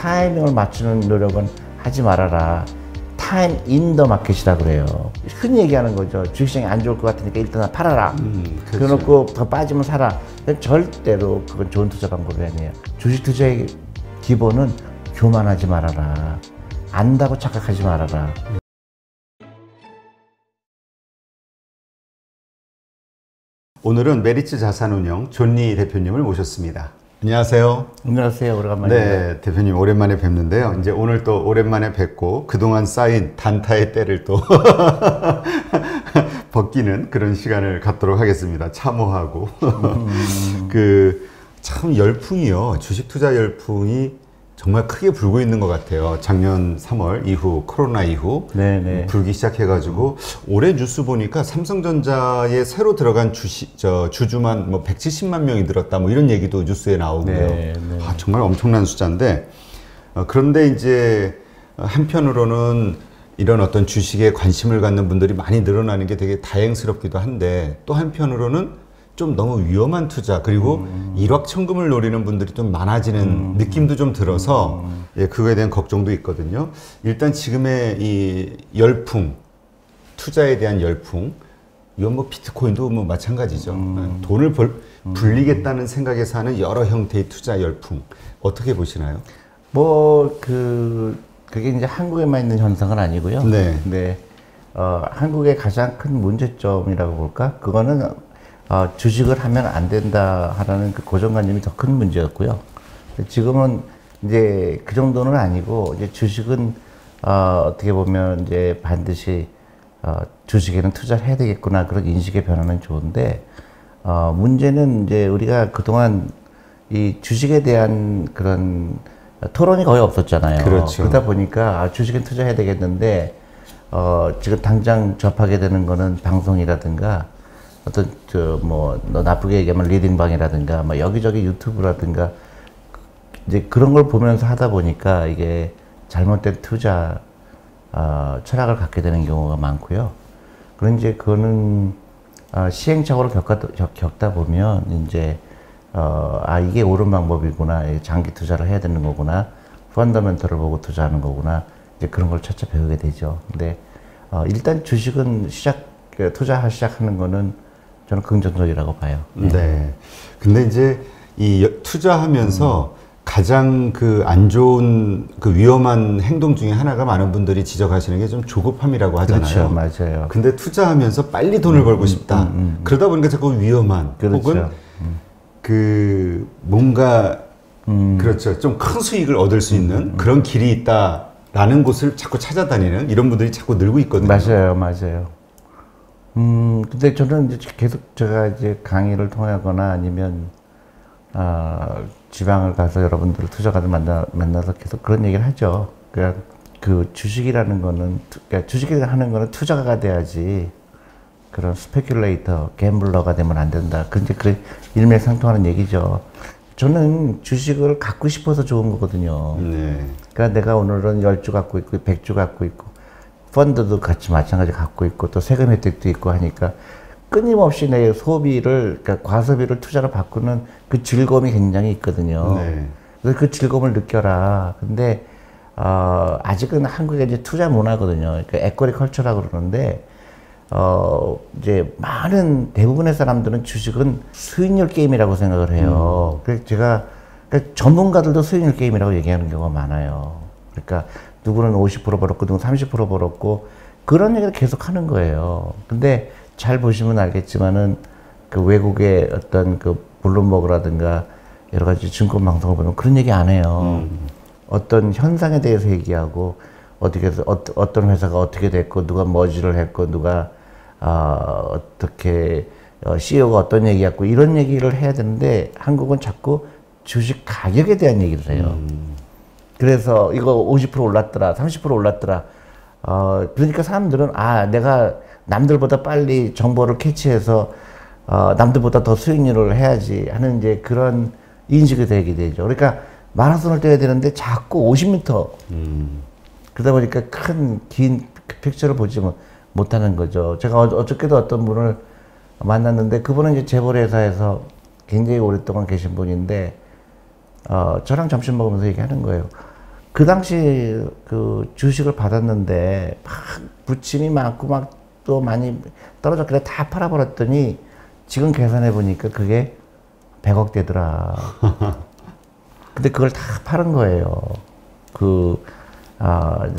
타이밍을 맞추는 노력은 하지 말아라. 타임 인 더 마켓이라 그래요. 흔히 얘기하는 거죠. 주식시장이 안 좋을 것 같으니까 일단 팔아라. 그래놓고 더 빠지면 사라. 절대로 그건 좋은 투자 방법이 아니에요. 주식 투자의 기본은 교만하지 말아라. 안다고 착각하지 말아라. 오늘은 메리츠 자산운용 존리 대표님을 모셨습니다. 안녕하세요. 안녕하세요. 오래간만입니다. 네, 대표님 오랜만에 뵙는데요. 이제 오늘 또 오랜만에 뵙고 그동안 쌓인 단타의 때를 또 벗기는 그런 시간을 갖도록 하겠습니다. 참호하고. 참 열풍이요. 주식 투자 열풍이 정말 크게 불고 있는 것 같아요. 작년 3월 이후, 코로나 이후 불기 시작해가지고 올해 뉴스 보니까 삼성전자에 새로 들어간 주주만 뭐 170만 명이 늘었다 뭐 이런 얘기도 뉴스에 나오고요. 정말 엄청난 숫자인데 그런데 이제 한편으로는 이런 어떤 주식에 관심을 갖는 분들이 많이 늘어나는 게 되게 다행스럽기도 한데 또 한편으로는 좀 너무 위험한 투자 그리고 일확천금을 노리는 분들이 좀 많아지는 느낌도 좀 들어서 예, 그거에 대한 걱정도 있거든요. 일단 지금의 이 열풍, 투자에 대한 열풍, 이건 뭐 비트코인도 뭐 마찬가지죠. 돈을 불리겠다는 생각에서 하는 여러 형태의 투자 열풍 어떻게 보시나요? 그게 이제 한국에만 있는 현상은 아니고요. 네. 근데 한국의 가장 큰 문제점이라고 볼까? 그거는 주식을 하면 안 된다 하라는 그 고정관념이 더 큰 문제였고요. 지금은 이제 그 정도는 아니고 이제 주식은 어떻게 보면 이제 반드시 주식에는 투자를 해야 되겠구나 그런 인식의 변화는 좋은데 문제는 이제 우리가 그동안 이 주식에 대한 그런 토론이 거의 없었잖아요. 그렇죠. 그러다 보니까 주식엔 투자해야 되겠는데 지금 당장 접하게 되는 거는 방송이라든가 어떤 너 나쁘게 얘기하면 리딩방이라든가 뭐 여기저기 유튜브라든가 이제 그런 걸 보면서 하다 보니까 이게 잘못된 투자 철학을 갖게 되는 경우가 많고요. 그런 이제 그거는 시행착오를 겪다 보면 이제 이게 옳은 방법이구나, 장기 투자를 해야 되는 거구나, 펀더멘털을 보고 투자하는 거구나, 이제 그런 걸 차차 배우게 되죠. 근데 일단 주식은 투자 시작하는 거는 저는 긍정적이라고 봐요. 네. 근데 이제 이 투자하면서 가장 안 좋은 위험한 행동 중에 하나가 많은 분들이 지적하시는 게 좀 조급함이라고 하잖아요. 그렇죠. 맞아요. 근데 투자하면서 빨리 돈을 벌고 싶다. 그러다 보니까 자꾸 위험한 그렇죠. 혹은 뭔가 그렇죠. 좀 큰 수익을 얻을 수 있는 그런 길이 있다라는 곳을 자꾸 찾아다니는 이런 분들이 자꾸 늘고 있거든요. 맞아요. 근데 저는 이제 계속 제가 이제 강의를 통하거나 아니면, 지방을 가서 여러분들 투자가들 만나서 계속 그런 얘기를 하죠. 그러니까 그 주식이라는 거는, 그러니까 주식을 하는 거는 투자가 돼야지 그런 스페큘레이터, 갬블러가 되면 안 된다. 그 일맥상통하는 얘기죠. 저는 주식을 갖고 싶어서 좋은 거거든요. 네. 그러니까 내가 오늘은 10주 갖고 있고, 100주 갖고 있고, 펀드도 같이 마찬가지 갖고 있고 또 세금 혜택도 있고 하니까 끊임없이 내 소비를 그러니까 과소비를 투자로 바꾸는 그 즐거움이 굉장히 있거든요. 네. 그래서 그 즐거움을 느껴라. 근데 아직은 한국에 이제 투자 문화거든요. 그러니까 에쿼리 컬처라고 그러는데 이제 많은 대부분의 사람들은 주식은 수익률 게임이라고 생각을 해요. 그래서 그러니까 전문가들도 수익률 게임이라고 얘기하는 경우가 많아요. 그러니까 누구는 50% 벌었고 누구는 30% 벌었고 그런 얘기를 계속 하는 거예요. 근데 잘 보시면 알겠지만은 그 외국의 어떤 그 블룸버그라든가 여러 가지 증권 방송을 보면 그런 얘기 안 해요. 어떤 현상에 대해서 얘기하고 어떻게 해서 어떤 회사가 어떻게 됐고 누가 머지를 했고 누가 어떻게 CEO가 어떤 얘기했고 이런 얘기를 해야 되는데 한국은 자꾸 주식 가격에 대한 얘기를 해요. 그래서 이거 50% 올랐더라, 30% 올랐더라. 그러니까 사람들은 내가 남들보다 빨리 정보를 캐치해서 남들보다 더 수익률을 해야지 하는 이제 그런 인식이 되게 되죠. 그러니까 마라톤을 뛰어야 되는데 자꾸 50m. 그러다 보니까 긴 픽처를 보지 못하는 거죠. 제가 어저께도 어떤 분을 만났는데 그분은 이제 재벌 회사에서 굉장히 오랫동안 계신 분인데 저랑 점심 먹으면서 얘기하는 거예요. 그 당시 그 주식을 받았는데 막 부침이 많고 막 또 많이 떨어졌길래 다 팔아버렸더니 지금 계산해 보니까 그게 100억 되더라. 근데 그걸 다 팔은 거예요.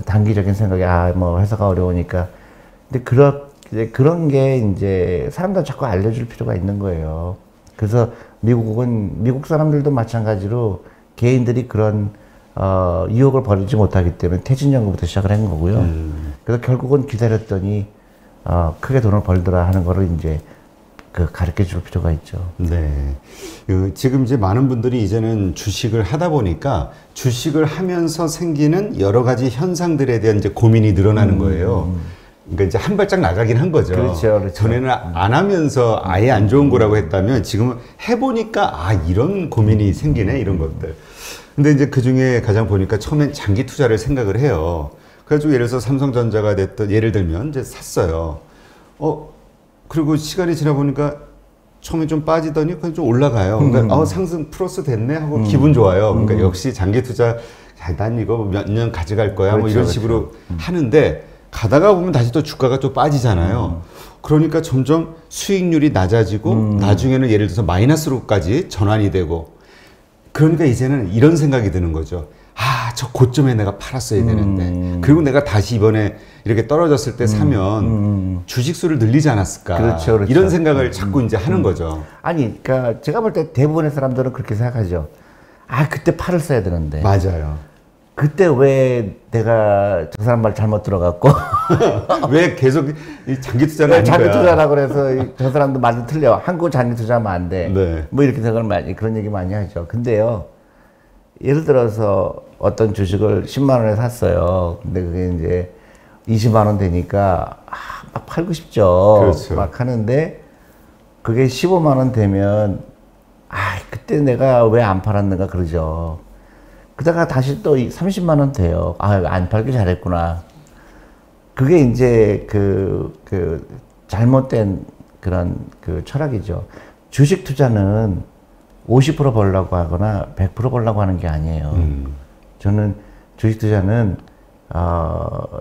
단기적인 생각에, 뭐 회사가 어려우니까. 근데 그런 게 이제 사람들 자꾸 알려줄 필요가 있는 거예요. 그래서 미국 사람들도 마찬가지로 개인들이 그런 유혹을 버리지 못하기 때문에 퇴직연금부터 시작을 한 거고요. 그래서 결국은 기다렸더니 크게 돈을 벌더라 하는 거를 이제 가르쳐 줄 필요가 있죠. 네. 지금 이제 많은 분들이 이제는 주식을 하다 보니까 주식을 하면서 생기는 여러 가지 현상들에 대한 이제 고민이 늘어나는 거예요. 그러니까 이제 한 발짝 나가긴 한 거죠. 그렇죠. 전에는 안 하면서 아예 안 좋은 거라고 했다면 지금은 해보니까 이런 고민이 생기네, 이런 것들. 근데 이제 그 중에 가장 보니까 처음엔 장기 투자를 생각을 해요. 그래가지고 예를 들어서 삼성전자가 됐던, 예를 들면 이제 샀어요. 그리고 시간이 지나 보니까 처음에 좀 빠지더니 그냥 좀 올라가요. 그러니까 상승 플러스 됐네 하고 기분 좋아요. 그러니까 역시 장기 투자, 난 이거 몇 년 가져갈 거야. 그렇죠, 뭐 이런 식으로 하는데 가다가 보면 다시 또 주가가 또 빠지잖아요. 그러니까 점점 수익률이 낮아지고 나중에는 예를 들어서 마이너스로까지 전환이 되고, 그러니까 이제는 이런 생각이 드는 거죠. 저 고점에 내가 팔았어야 되는데, 그리고 내가 다시 이번에 이렇게 떨어졌을 때 사면 주식수를 늘리지 않았을까. 그렇죠. 이런 생각을 자꾸 이제 하는 거죠. 아니, 그러니까 제가 볼 때 대부분의 사람들은 그렇게 생각하죠. 그때 팔을 써야 되는데. 맞아요. 그때 왜 내가 저 사람 말 잘못 들어갔고 왜 계속 이 장기 투자는 아닌 장기 거야. 투자라고 그래서 저 사람도 말도 틀려. 한국 장기 투자하면 안 돼. 네. 뭐 이렇게 생각을 많이, 그런 얘기 많이 하죠. 근데요, 예를 들어서 어떤 주식을 10만 원에 샀어요. 근데 그게 이제 20만 원 되니까 막 팔고 싶죠. 그렇죠. 막 하는데 그게 15만 원 되면 그때 내가 왜 안 팔았는가 그러죠. 그러다가 다시 또 30만 원 돼요. 안 팔길 잘했구나. 그게 이제 잘못된 그런 철학이죠. 주식 투자는 50% 벌려고 하거나 100% 벌려고 하는 게 아니에요. 저는 주식 투자는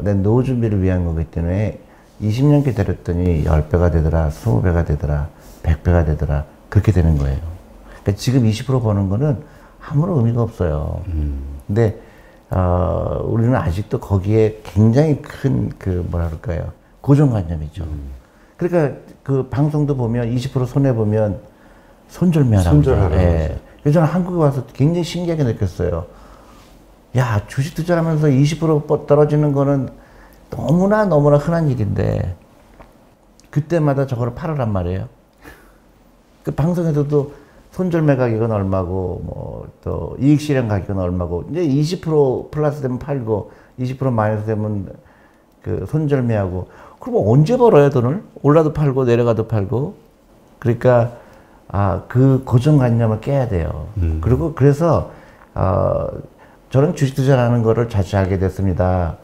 내 노후 준비를 위한 거기 때문에 20년 기다렸더니 10배가 되더라, 20배가 되더라, 100배가 되더라, 그렇게 되는 거예요. 그러니까 지금 20% 버는 거는 아무런 의미가 없어요. 근데 우리는 아직도 거기에 굉장히 큰 뭐라 그럴까요? 고정관념이죠. 그러니까 그 방송도 보면 20% 손해 보면 손절매하라고. 예. 그래서 저는 한국에 와서 굉장히 신기하게 느꼈어요. 야, 주식 투자를 하면서 20% 떨어지는 거는 너무나 흔한 일인데 그때마다 저거를 팔으란 말이에요. 그 방송에서도 손절매 가격은 얼마고 뭐 또 이익 실현 가격은 얼마고, 이제 20% 플러스 되면 팔고 20% 마이너스 되면 그 손절매하고, 그럼 언제 벌어요 돈을? 올라도 팔고 내려가도 팔고. 그러니까 그 고정관념을 깨야 돼요. 그리고 그래서 저는 주식 투자라는 거를 자주 알게 됐습니다.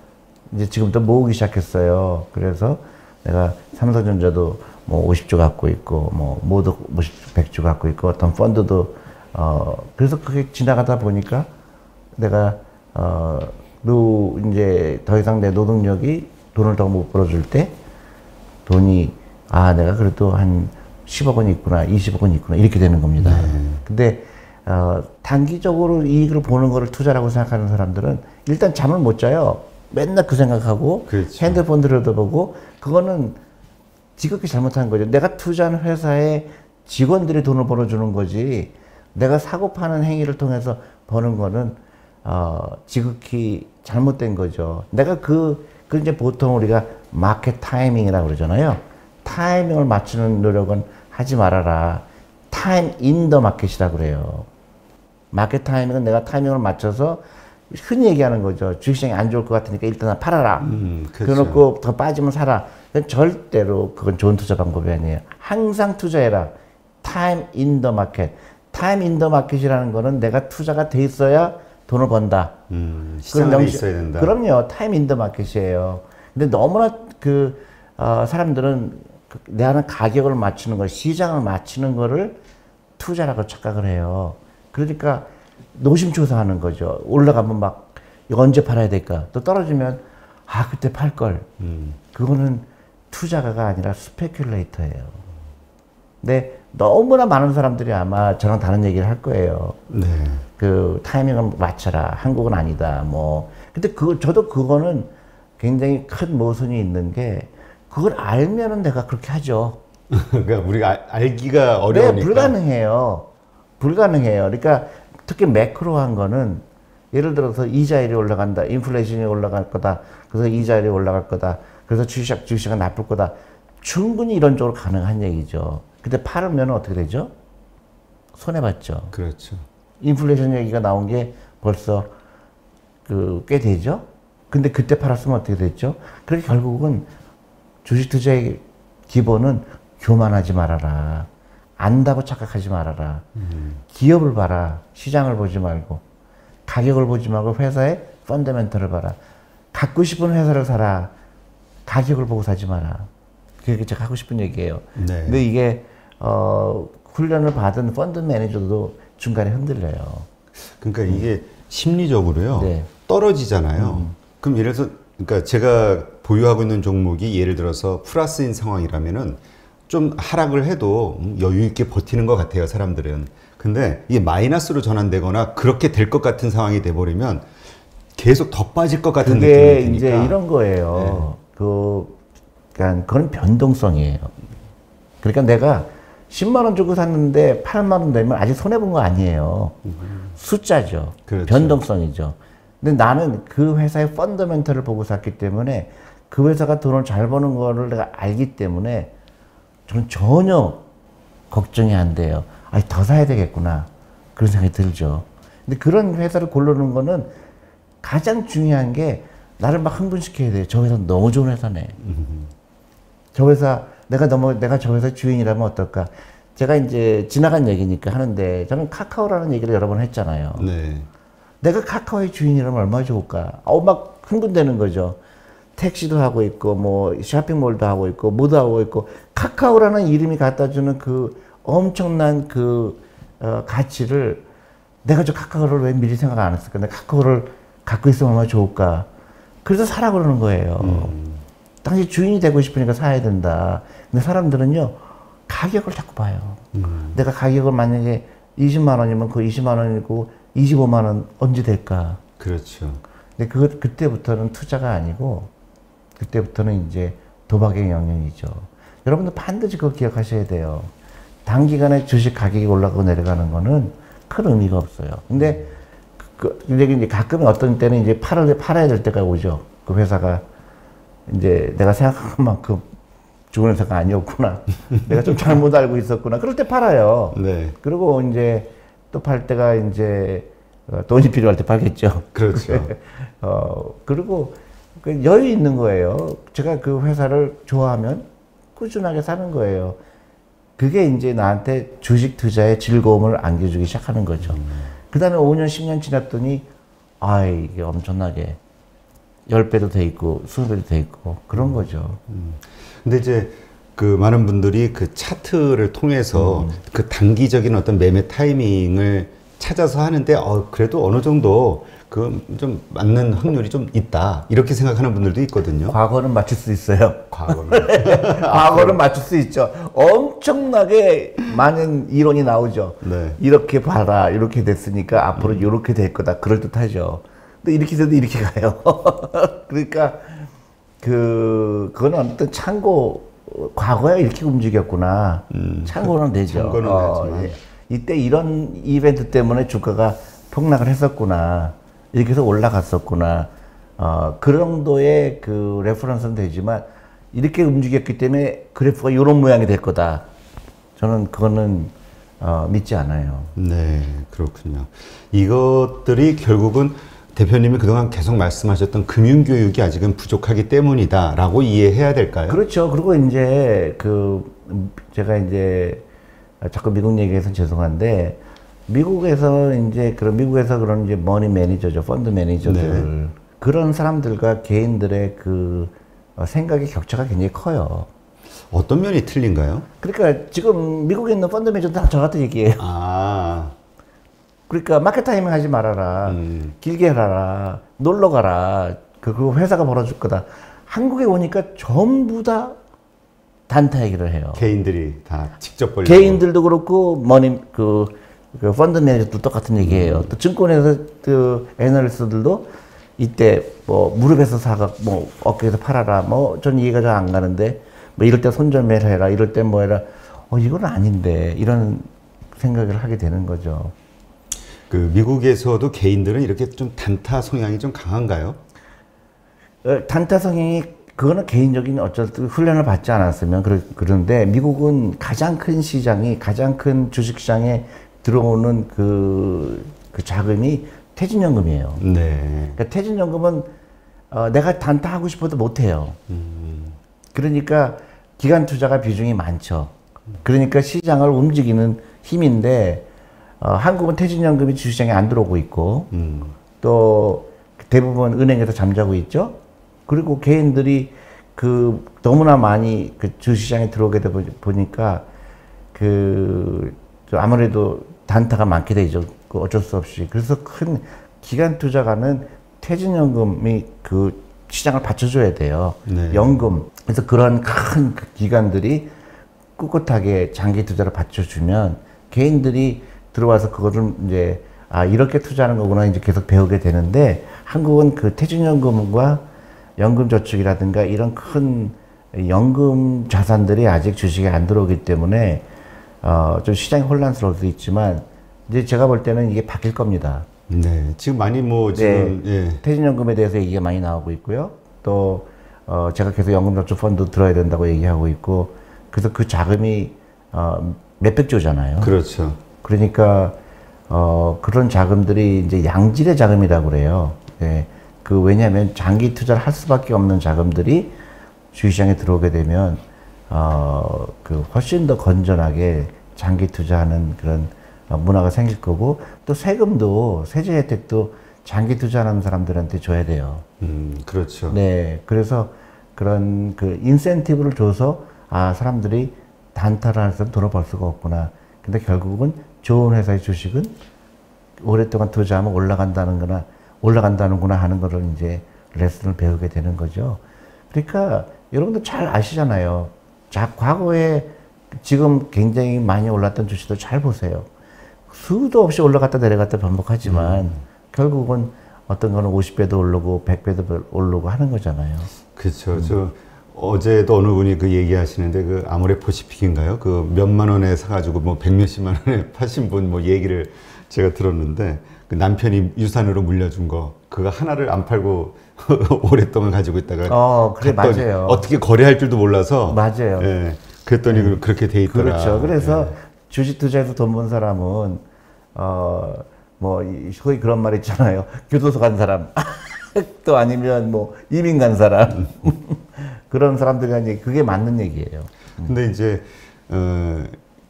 이제 지금부터 모으기 시작했어요. 그래서 내가 삼성전자도 뭐 50주 갖고 있고, 뭐 모두 100주 갖고 있고, 어떤 펀드도 그래서 그게 지나가다 보니까 내가 이제 더 이상 내 노동력이 돈을 더 못 벌어줄 때 돈이 내가 그래도 한 10억 원이 있구나, 20억 원이 있구나, 이렇게 되는 겁니다. 근데 단기적으로 이익을 보는 거를 투자라고 생각하는 사람들은 일단 잠을 못 자요. 맨날 그 생각하고, 그렇죠. 핸드폰 들여다보고, 그거는 지극히 잘못한 거죠. 내가 투자한 회사에 직원들이 돈을 벌어주는 거지, 내가 사고 파는 행위를 통해서 버는 거는 지극히 잘못된 거죠. 내가 그 이제 보통 우리가 마켓 타이밍이라고 그러잖아요. 타이밍을 맞추는 노력은 하지 말아라. 타임 인 더 마켓이라고 그래요. 마켓 타이밍은 내가 타이밍을 맞춰서 흔히 얘기하는 거죠. 주식시장이 안 좋을 것 같으니까 일단 팔아라. 그렇죠. 그래놓고 더 빠지면 사라. 절대로 그건 좋은 투자 방법이 아니에요. 항상 투자해라. 타임 인 더 마켓. 타임 인 더 마켓이라는 거는 내가 투자가 돼 있어야 돈을 번다. 시장 안에 있어야 된다. 그럼요. 타임 인 더 마켓이에요. 근데 너무나 사람들은 내 하는 가격을 맞추는 걸, 시장을 맞추는 거를 투자라고 착각을 해요. 그러니까 노심초사하는 거죠. 올라가면 막 이거 언제 팔아야 될까? 또 떨어지면 아 그때 팔 걸. 그거는 투자가가 아니라 스페큘레이터예요. 근데 너무나 많은 사람들이 아마 저랑 다른 얘기를 할 거예요. 네. 그 타이밍을 맞춰라. 한국은 아니다. 뭐. 근데 저도 그거는 굉장히 큰 모순이 있는 게 그걸 알면은 내가 그렇게 하죠. 그러니까 우리가 알기가 어려우니까. 네, 불가능해요. 불가능해요. 그러니까 특히 매크로한 거는 예를 들어서 이자율이 올라간다. 인플레이션이 올라갈 거다. 그래서 이자율이 올라갈 거다. 그래서 주식시장 나쁠 거다. 충분히 이론적으로 가능한 얘기죠. 근데 팔으면 어떻게 되죠? 손해봤죠. 그렇죠. 인플레이션 얘기가 나온 게 벌써 꽤 되죠? 근데 그때 팔았으면 어떻게 됐죠? 그렇게 결국은 주식 투자의 기본은 교만하지 말아라. 안다고 착각하지 말아라. 기업을 봐라. 시장을 보지 말고. 가격을 보지 말고 회사의 펀더멘털을 봐라. 갖고 싶은 회사를 사라. 가격을 보고 사지 마라. 그게 제가 하고 싶은 얘기예요. 네. 근데 이게 훈련을 받은 펀드 매니저도 중간에 흔들려요. 그러니까 이게 심리적으로요. 네. 떨어지잖아요. 그럼 예를 들어서 그러니까 제가 보유하고 있는 종목이 예를 들어서 플러스인 상황이라면은 좀 하락을 해도 여유 있게 버티는 것 같아요, 사람들은. 근데 이게 마이너스로 전환되거나 그렇게 될 것 같은 상황이 돼버리면 계속 더 빠질 것 같은 느낌이 그게 드니까. 이제 이런 거예요. 네. 그러니까 그건 변동성이에요. 그러니까 내가 10만 원 주고 샀는데 8만 원 되면 아직 손해 본 거 아니에요. 숫자죠. 그렇죠. 변동성이죠. 근데 나는 그 회사의 펀더멘털을 보고 샀기 때문에 그 회사가 돈을 잘 버는 거를 내가 알기 때문에 저는 전혀 걱정이 안 돼요. 아니, 더 사야 되겠구나. 그런 생각이 들죠. 근데 그런 회사를 고르는 거는 가장 중요한 게 나를 막 흥분시켜야 돼요. 저 회사 너무 좋은 회사네. 저 회사, 내가 저 회사 주인이라면 어떨까. 제가 이제 지나간 얘기니까 하는데 저는 카카오라는 얘기를 여러 번 했잖아요. 네. 내가 카카오의 주인이라면 얼마나 좋을까. 막 흥분되는 거죠. 택시도 하고 있고, 뭐, 쇼핑몰도 하고 있고, 뭐도 하고 있고, 카카오라는 이름이 갖다 주는 그 엄청난 가치를 내가 저 카카오를 왜 미리 생각 안 했을까? 내가 카카오를 갖고 있으면 얼마나 좋을까? 그래서 사라 그러는 거예요. 당시 주인이 되고 싶으니까 사야 된다. 근데 사람들은요, 가격을 자꾸 봐요. 내가 가격을 만약에 20만 원이면 그 20만 원이고 25만 원 언제 될까? 그렇죠. 근데 그때부터는 투자가 아니고 그때부터는 이제 도박의 영역이죠. 여러분들 반드시 그거 기억하셔야 돼요. 단기간에 주식 가격이 올라가고 내려가는 거는 큰 의미가 없어요. 근데 이제 가끔 어떤 때는 이제 팔아야 될 때가 오죠. 그 회사가 이제 내가 생각한 만큼 좋은 회사가 아니었구나. 내가 좀 잘못 알고 있었구나. 그럴 때 팔아요. 네. 그리고 이제 또 팔 때가 이제 돈이 필요할 때 팔겠죠. 그렇죠. 그리고 여유 있는 거예요. 제가 그 회사를 좋아하면 꾸준하게 사는 거예요. 그게 이제 나한테 주식 투자의 즐거움을 안겨주기 시작하는 거죠. 그 다음에 5년, 10년 지났더니, 이게 엄청나게 10배도 돼 있고, 20배도 돼 있고, 그런 거죠. 근데 이제 그 많은 분들이 그 차트를 통해서 그 단기적인 어떤 매매 타이밍을 찾아서 하는데, 그래도 어느 정도 그 좀 맞는 확률이 좀 있다. 이렇게 생각하는 분들도 있거든요. 과거는 맞출 수 있어요. 과거는 맞출 수 있죠. 엄청나게 많은 이론이 나오죠. 네. 이렇게 봐라. 이렇게 됐으니까 앞으로 이렇게 될 거다. 그럴듯하죠. 근데 이렇게 돼도 이렇게 가요. 그러니까 그거는 어떤 과거에 이렇게 움직였구나. 참고는 되죠. 참고는 되지만. 이때 이런 이벤트 때문에 주가가 폭락을 했었구나. 이렇게 해서 올라갔었구나. 그 정도의 그 레퍼런스는 되지만 이렇게 움직였기 때문에 그래프가 이런 모양이 될 거다. 저는 그거는 믿지 않아요. 네, 그렇군요. 이것들이 결국은 대표님이 그동안 계속 말씀하셨던 금융교육이 아직은 부족하기 때문이다라고 이해해야 될까요? 그렇죠. 그리고 이제 제가 이제 자꾸 미국 얘기해서 죄송한데 미국에서 그런 이제 머니 매니저죠. 펀드 매니저들. 네. 그런 사람들과 개인들의 생각의 격차가 굉장히 커요. 어떤 면이 틀린가요? 그러니까 지금 미국에 있는 펀드 매니저들 다 저 같은 얘기예요. 그러니까 마켓 타이밍 하지 말아라. 길게 하라. 놀러 가라. 그리고 회사가 벌어줄 거다. 한국에 오니까 전부 다 단타 얘기를 해요. 개인들이 다 직접 벌려고. 개인들도 그렇고 그 펀드 매니저도 똑같은 얘기예요. 또 증권회사 그 애널리스트들도 이때 뭐 무릎에서 사가 뭐 어깨에서 팔아라. 뭐 전 이해가 잘 안 가는데 뭐 이럴 때 손절매를 해라. 이럴 때 뭐 해라. 이건 아닌데 이런 생각을 하게 되는 거죠. 그 미국에서도 개인들은 이렇게 좀 단타 성향이 좀 강한가요? 단타 성향이 그거는 개인적인 어쨌든 훈련을 받지 않았으면 그런데 미국은 가장 큰 시장이 가장 큰 주식시장에 들어오는 그 자금이 퇴직연금이에요. 네. 그러니까 퇴직연금은 내가 단타 하고 싶어도 못 해요. 그러니까 기관 투자가 비중이 많죠. 그러니까 시장을 움직이는 힘인데 한국은 퇴직연금이 주시장에 안 들어오고 있고 또 대부분 은행에서 잠자고 있죠. 그리고 개인들이 너무나 많이 그 주시장에 들어오게 되다 보니까 아무래도 단타가 많게 되죠. 어쩔 수 없이. 그래서 큰 기관 투자가는 퇴직연금이 그 시장을 받쳐줘야 돼요. 네. 연금. 그래서 그런 큰 기관들이 꿋꿋하게 장기 투자를 받쳐주면 개인들이 들어와서 그거를 이제 이렇게 투자하는 거구나 이제 계속 배우게 되는데 한국은 그 퇴직연금과 연금저축이라든가 이런 큰 연금 자산들이 아직 주식에 안 들어오기 때문에 좀 시장이 혼란스러울 수 있지만 이제 제가 볼 때는 이게 바뀔 겁니다. 네, 지금 많이 뭐 지금 네, 퇴직연금에 대해서 얘기가 많이 나오고 있고요. 또 제가 계속 연금저축 펀드 들어야 된다고 얘기하고 있고 그래서 그 자금이 몇백 조잖아요. 그렇죠. 그러니까 그런 자금들이 이제 양질의 자금이라고 그래요. 네. 왜냐하면 장기 투자를 할 수밖에 없는 자금들이 주식시장에 들어오게 되면 훨씬 더 건전하게 장기 투자하는 그런 문화가 생길 거고 또 세금도 세제 혜택도 장기 투자하는 사람들한테 줘야 돼요. 그렇죠. 네, 그래서 그런 인센티브를 줘서 사람들이 단타를 해서 돈을 벌 수가 없구나. 근데 결국은 좋은 회사의 주식은 오랫동안 투자하면 올라간다는구나 하는 거를 이제 레슨을 배우게 되는 거죠. 그러니까 여러분들 잘 아시잖아요. 과거에 지금 굉장히 많이 올랐던 주식들 잘 보세요. 수도 없이 올라갔다 내려갔다 반복하지만 결국은 어떤 거는 50배도 오르고 100배도 오르고 하는 거잖아요. 그렇죠. 저 어제도 어느 분이 그 얘기하시는데 그 아모레퍼시픽인가요? 그 몇만 원에 사가지고 뭐 백몇십만 원에 파신 분 뭐 얘기를 제가 들었는데 그 남편이 유산으로 물려준 거 그거 하나를 안 팔고 오랫동안 가지고 있다가 그래 맞아요. 어떻게 거래할 줄도 몰라서 맞아요. 예, 그랬더니 그렇게 돼 있더라. 그렇죠. 그래서 예. 주식 투자에서 돈 번 사람은 거의 그런 말 있잖아요. 교도소 간 사람 또 아니면 뭐 이민 간 사람 그런 사람들이 그게 맞는 얘기예요. 근데 이제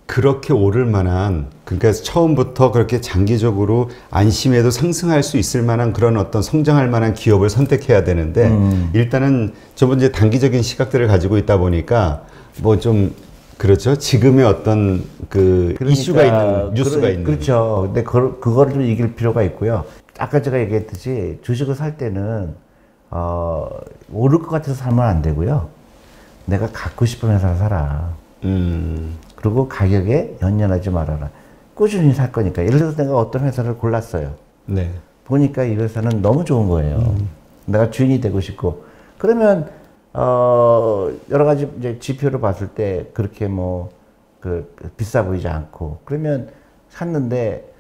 그렇게 오를 만한 그러니까 처음부터 그렇게 장기적으로 안심해도 상승할 수 있을 만한 그런 어떤 성장할 만한 기업을 선택해야 되는데 일단은 전부 이제 단기적인 시각들을 가지고 있다 보니까 뭐 좀 그렇죠. 지금의 어떤 그러니까, 이슈가 있는 뉴스가 있는 그렇죠. 근데 그거를 좀 이길 필요가 있고요. 아까 제가 얘기했듯이 주식을 살 때는 오를 것 같아서 사면 안 되고요. 내가 갖고 싶은 회사를 사라. 그리고 가격에 연연하지 말아라. 꾸준히 살 거니까. 예를 들어서 내가 어떤 회사를 골랐어요. 네. 보니까 이 회사는 너무 좋은 거예요. 내가 주인이 되고 싶고. 그러면 여러 가지 이제 지표를 봤을 때 그렇게 비싸 보이지 않고. 그러면 샀는데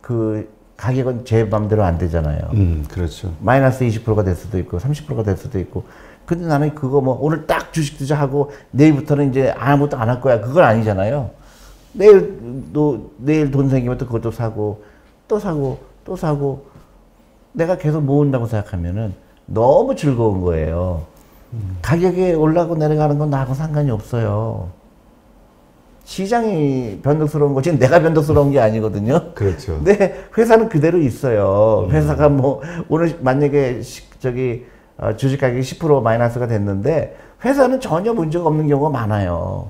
그 가격은 제 맘대로 안 되잖아요. 그렇죠. 마이너스 20%가 될 수도 있고 30%가 될 수도 있고. 근데 나는 그거 오늘 딱 주식 투자하고 내일부터는 이제 아무것도 안 할 거야. 그건 아니잖아요. 내일 돈 생기면 또 그것도 사고, 또 사고, 또 사고. 내가 계속 모은다고 생각하면은 너무 즐거운 거예요. 가격이 올라가고 내려가는 건 나하고 상관이 없어요. 시장이 변덕스러운 거지 내가 변덕스러운 게 아니거든요. 그렇죠. 근데 회사는 그대로 있어요. 회사가 오늘 만약에 주식 가격이 10% 마이너스가 됐는데 회사는 전혀 문제가 없는 경우가 많아요.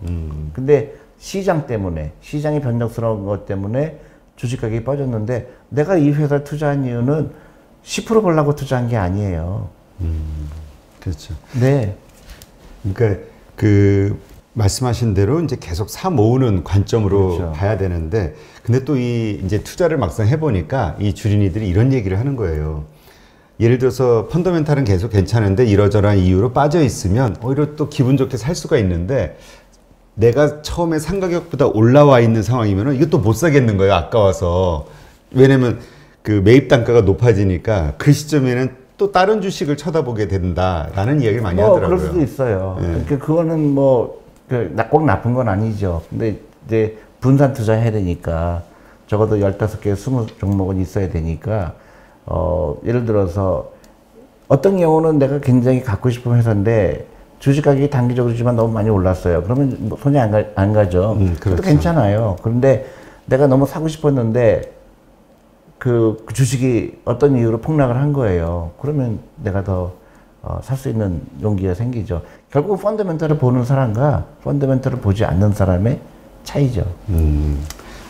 근데 시장이 변덕스러운 것 때문에 주식 가격이 빠졌는데 내가 이 회사에 투자한 이유는 10% 벌라고 투자한 게 아니에요. 그렇죠. 네. 그러니까 그 말씀하신 대로 이제 계속 사 모으는 관점으로 그렇죠. 봐야 되는데, 근데 또 이 이제 투자를 막상 해보니까 이 주린이들이 이런 얘기를 하는 거예요. 예를 들어서 펀더멘탈은 계속 괜찮은데 이러저러한 이유로 빠져 있으면 오히려 또 기분 좋게 살 수가 있는데, 내가 처음에 산 가격보다 올라와 있는 상황이면 이것도 못 사겠는 거예요. 아까워서. 왜냐면 그 매입 단가가 높아지니까 그 시점에는 또 다른 주식을 쳐다보게 된다라는 이야기를 많이 하더라고요. 그럴 수도 있어요. 네. 그러니까 그거는 뭐 꼭 나쁜 건 아니죠. 근데 이제 분산 투자해야 되니까 적어도 15개, 20종목은 있어야 되니까 예를 들어서 어떤 경우는 내가 굉장히 갖고 싶은 회사인데 주식 가격이 단기적으로지만 너무 많이 올랐어요. 그러면 뭐 손이 안 가죠. 그렇죠. 그것도 괜찮아요. 그런데 내가 너무 사고 싶었는데 그 주식이 어떤 이유로 폭락을 한 거예요. 그러면 내가 더 살 수 있는 용기가 생기죠. 결국 펀더멘털을 보는 사람과 펀더멘털을 보지 않는 사람의 차이죠.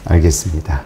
알겠습니다.